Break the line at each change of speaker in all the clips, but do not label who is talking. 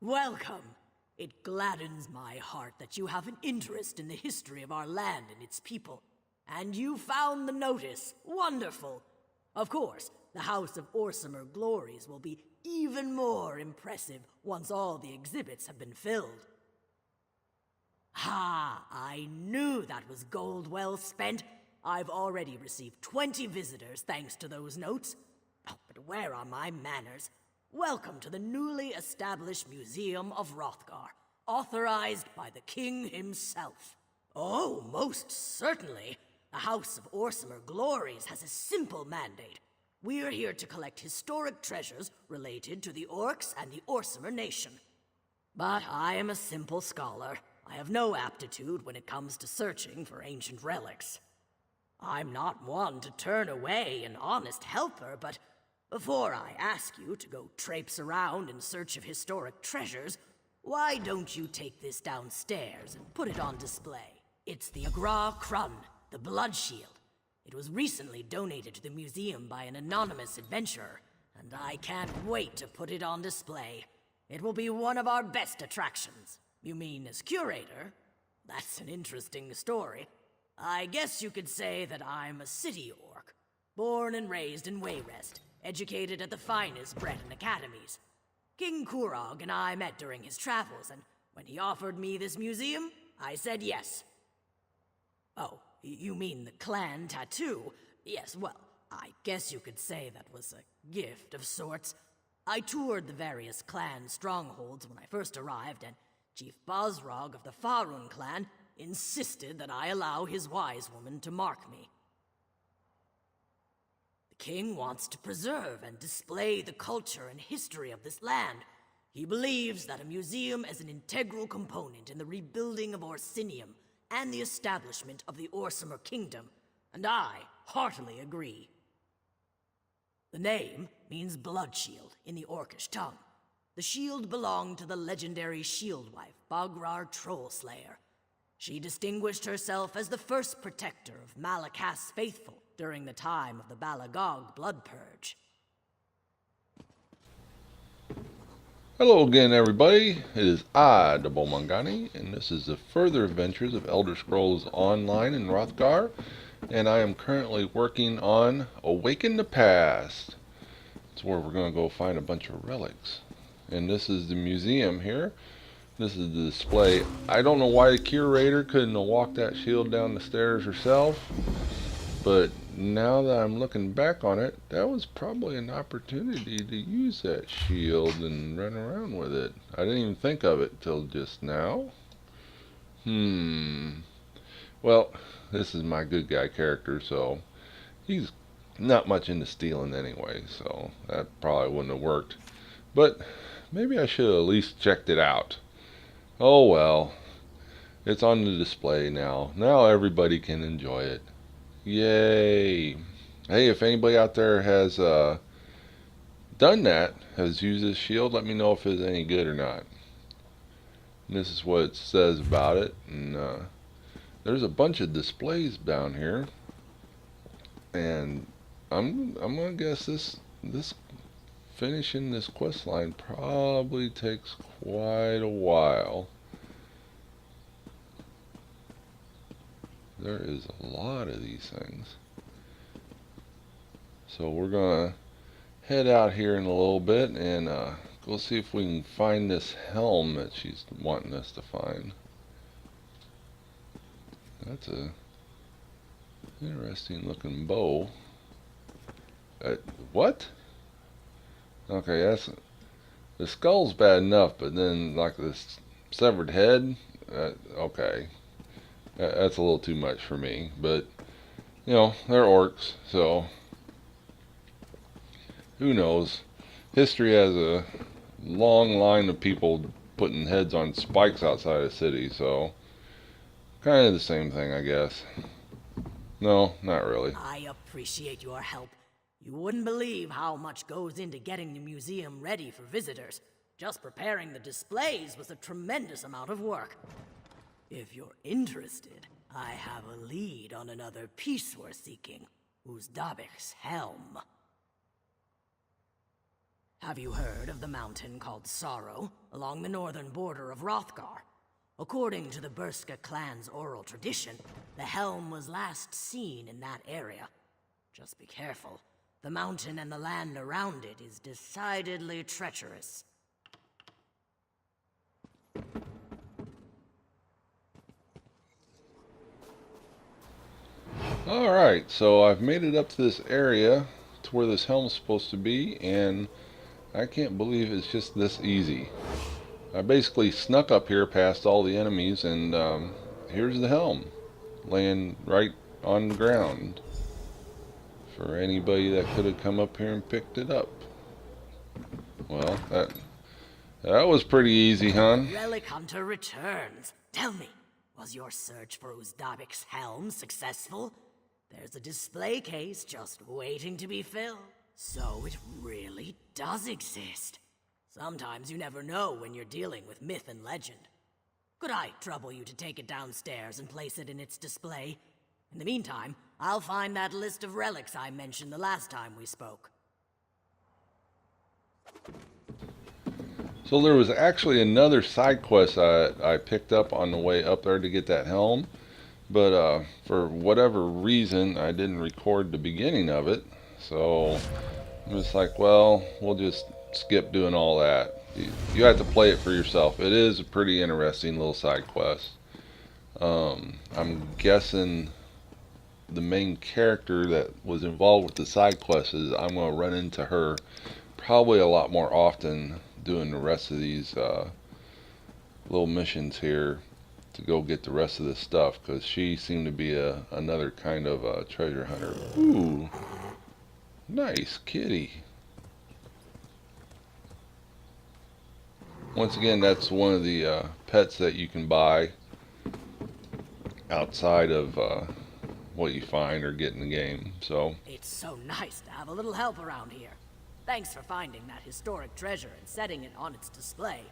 Welcome. It gladdens my heart that you have an interest in the history of our land and its people. And you found the notice. Wonderful. Of course, the House of Orsimer glories will be even more impressive once all the exhibits have been filled. Ha! I knew that was gold well spent. I've already received 20 visitors thanks to those notes. Oh, but where are my manners? Welcome to the newly established Museum of Wrothgar, authorized by the king himself. Oh, most certainly. The House of Orsimer Glories has a simple mandate. We're here to collect historic treasures related to the Orcs and the Orsimer nation. But I am a simple scholar. I have no aptitude when it comes to searching for ancient relics. I'm not one to turn away an honest helper, but before I ask you to go traipse around in search of historic treasures, why don't you take this downstairs and put it on display? It's the Agra Krun, the Blood Shield. It was recently donated to the museum by an anonymous adventurer, and I can't wait to put it on display. It will be one of our best attractions. You mean as curator? That's an interesting story. I guess you could say that I'm a city orc, born and raised in Wayrest, educated at the finest Breton academies. King Kurog and I met during his travels, and when he offered me this museum, I said yes. Oh, you mean the clan tattoo? Yes, well, I guess you could say that was a gift of sorts. I toured the various clan strongholds when I first arrived, and Chief Bosrog of the Farun clan insisted that I allow his wise woman to mark me. The king wants to preserve and display the culture and history of this land. He believes that a museum is an integral component in the rebuilding of Orsinium and the establishment of the Orsimer kingdom, and I heartily agree. The name means blood shield in the Orcish tongue. The shield belonged to the legendary shield wife, Bagrar Trollslayer. She distinguished herself as the first protector of Malakas's faithful during the time of the Balagog blood purge.
Hello again, everybody. It is I, the Bowmanganie, and this is the further adventures of Elder Scrolls Online in Wrothgar, and I am currently working on Awaken the Past. It's where we're going to go find a bunch of relics. And this is the museum here. This is the display. I don't know why the curator couldn't have walked that shield down the stairs herself, but now that I'm looking back on it, that was probably an opportunity to use that shield and run around with it. I didn't even think of it till just now. Well, this is my good guy character, so he's not much into stealing anyway, so that probably wouldn't have worked. But maybe I should have at least checked it out. Oh well, it's on the display now. Now everybody can enjoy it. Yay! Hey, if anybody out there has done that, has used this shield, let me know if it's any good or not. And this is what it says about it. And there's a bunch of displays down here, and I'm gonna guess this finishing this quest line probably takes quite a while. There is a lot of these things. So we're gonna head out here in a little bit and go see if we can find this helm that she's wanting us to find. That's a interesting looking bow. What? Okay, that's the skull's bad enough, but then like this severed head. Okay, that's a little too much for me. But you know, they're orcs, so who knows? History has a long line of people putting heads on spikes outside of the city, so kind of the same thing, I guess. No, not really.
I appreciate your help. You wouldn't believe how much goes into getting the museum ready for visitors. Just preparing the displays was a tremendous amount of work. If you're interested, I have a lead on another piece we're seeking, Uzdabek's helm. Have you heard of the mountain called Sorrow, along the northern border of Wrothgar? According to the Burska clan's oral tradition, the helm was last seen in that area. Just be careful. The mountain and the land around it is decidedly treacherous.
Alright, so I've made it up to this area to where this helm's supposed to be, and I can't believe it's just this easy. I basically snuck up here past all the enemies, and here's the helm, laying right on the ground for anybody that could have come up here and picked it up. Well, that was pretty easy, huh?
Relic Hunter returns. Tell me, was your search for Uzdabik's helm successful? There's a display case just waiting to be filled. So it really does exist. Sometimes you never know when you're dealing with myth and legend. Could I trouble you to take it downstairs and place it in its display? In the meantime, I'll find that list of relics I mentioned the last time we spoke.
So there was actually another side quest I picked up on the way up there to get that helm, but for whatever reason I didn't record the beginning of it, so I'm just like, well, we'll just skip doing all that. You have to play it for yourself. It is a pretty interesting little side quest. I'm guessing the main character that was involved with the side quest is I'm going to run into her probably a lot more often doing the rest of these little missions here to go get the rest of this stuff, because she seemed to be another kind of treasure hunter. Ooh, nice kitty. Once again, that's one of the pets that you can buy outside of what you find or get in the game. So
it's so nice to have a little help around here. Thanks for finding that historic treasure and setting it on its display.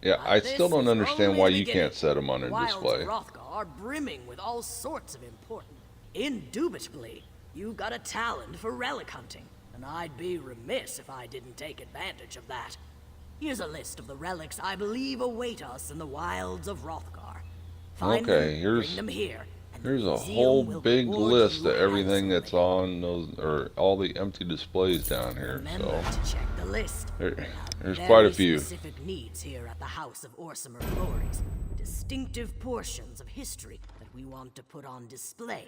yeah, I still don't understand why you
beginning.
can't set them on a
Wilds
display.
of Wrothgar are brimming with all sorts of important. Indubitably, you got a talent for relic hunting, and I'd be remiss if I didn't take advantage of that. Here's a list of the relics I believe await us in the wilds of Wrothgar. Find
Okay,
them,
here's
bring them here, and
Here's
the
a
museum
whole
will
big
reward
list
you
of everything that's
handsomely.
on those, or all the empty displays down here.
Remember
So
to check the list.
there's
Very
quite a few.
specific needs here at the House of Orsimer Glories. Distinctive portions of history that we want to put on display.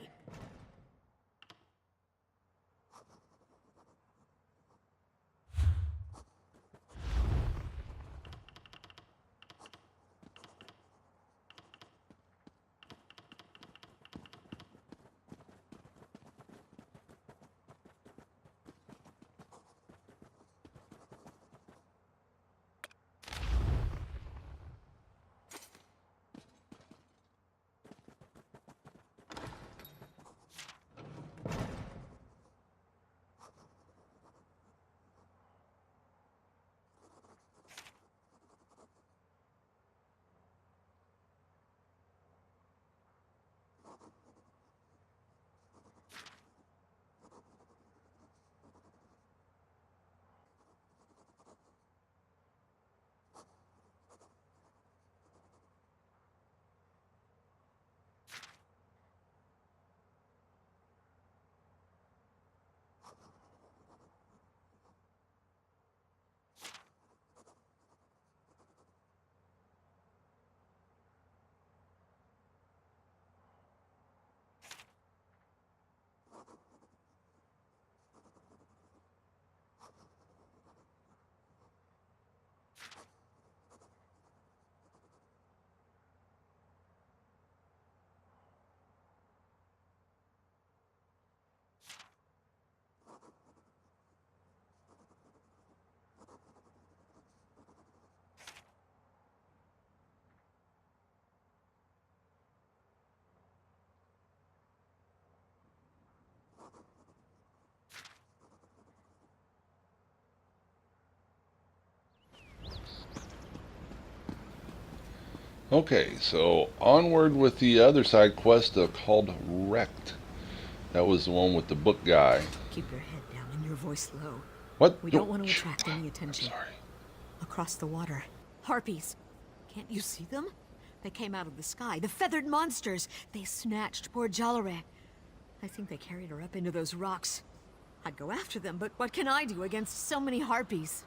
Okay, so onward with the other side quest called Wrecked. That was the one with the book guy.
Keep your head down and your voice low.
What?
We
No,
don't want to
shh.
attract any attention.
Sorry.
Across the water. Harpies. Can't you see them? They came out of the sky. The feathered monsters. They snatched poor Jalare. I think they carried her up into those rocks. I'd go after them, but what can I do against so many harpies?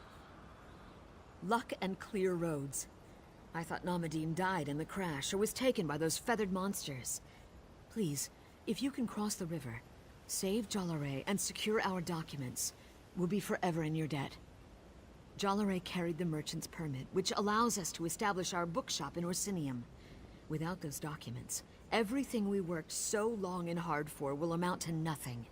Luck and clear roads. I thought Namadine died in the crash or was taken by those feathered monsters. Please, if you can cross the river, save Jalare and secure our documents, we'll be forever in your debt. Jalare carried the merchant's permit, which allows us to establish our bookshop in Orsinium. Without those documents, everything we worked so long and hard for will amount to nothing.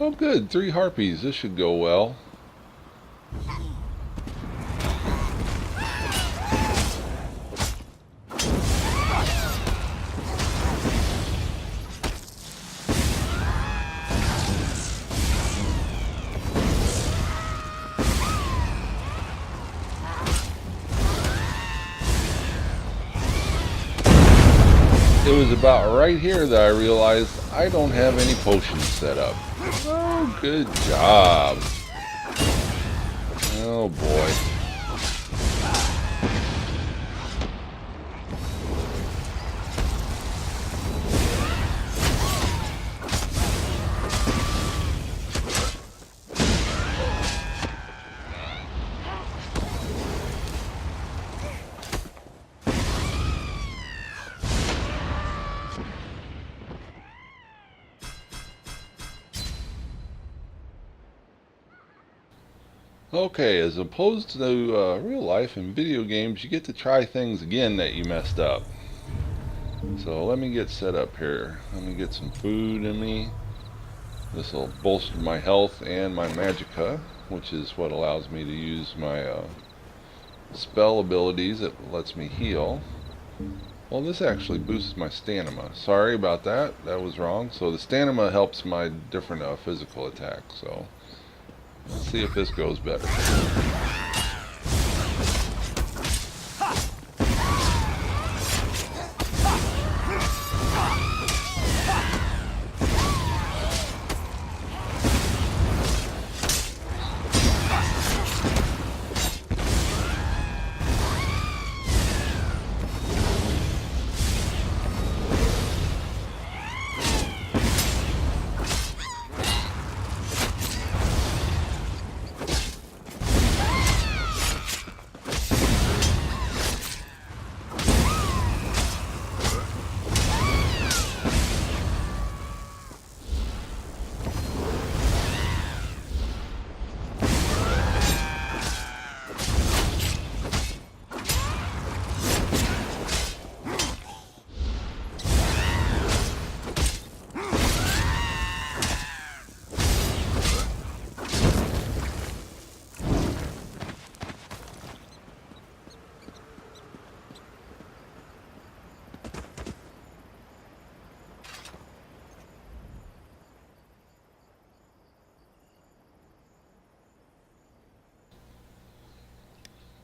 Oh, good. 3 harpies. This should go well. It was about right here that I realized I don't have any potions set up. Oh, good job. Oh boy. Okay, as opposed to real life in video games, you get to try things again that you messed up. So let me get set up here. Let me get some food in me. This will bolster my health and my magicka, which is what allows me to use my spell abilities. It lets me heal. Well, this actually boosts my stamina. Sorry about that. That was wrong. So the stamina helps my different physical attacks. So let's see if this goes better.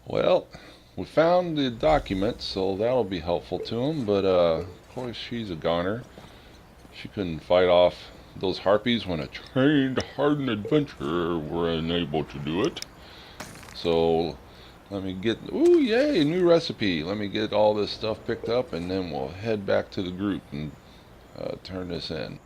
Well, we found the documents, so that'll be helpful to him, but of course she's a goner. She couldn't fight off those harpies when a trained, hardened adventurer were unable to do it. So let me get, ooh yay, new recipe. Let me get all this stuff picked up and then we'll head back to the group and turn this in.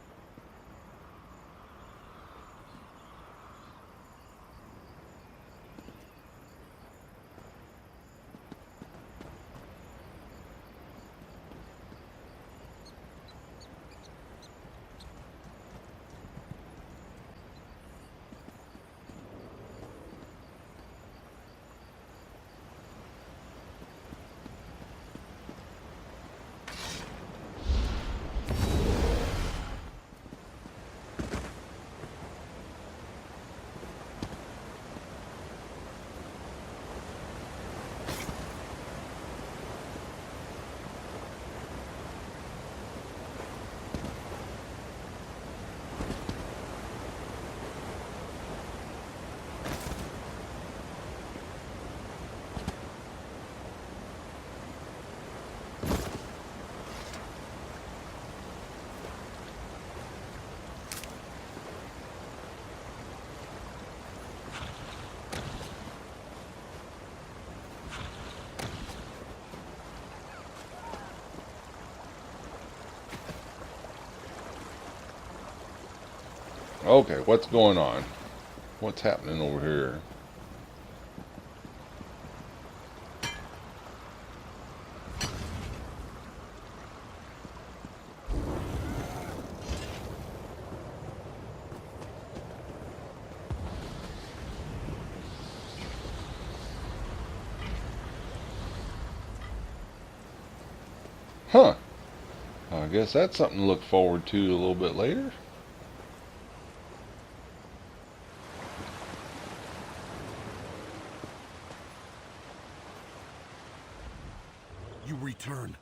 Okay, what's going on? What's happening over here? Huh. I guess that's something to look forward to a little bit later.
You return.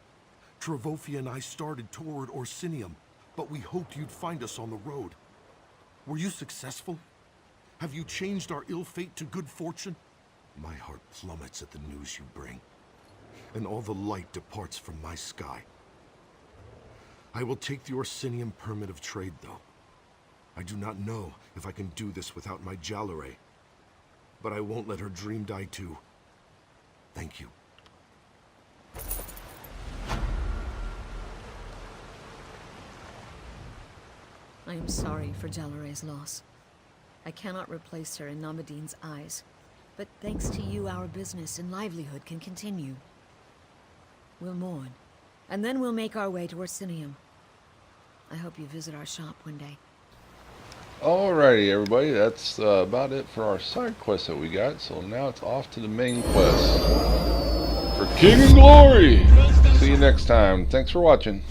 Travafia and I started toward Orsinium, but we hoped you'd find us on the road. Were you successful? Have you changed our ill fate to good fortune? My heart plummets at the news you bring, and all the light departs from my sky. I will take the Orsinium permit of trade, though. I do not know if I can do this without my Jalare, but I won't let her dream die too. Thank you.
I am sorry for Jalare's loss. I cannot replace her in Namadine's eyes, but thanks to you, our business and livelihood can continue. We'll mourn, and then we'll make our way to Orsinium. I hope you visit our shop one day.
Alrighty, everybody, that's about it for our side quest that we got. So now it's off to the main quest for King and Glory. See you next time. Thanks for watching.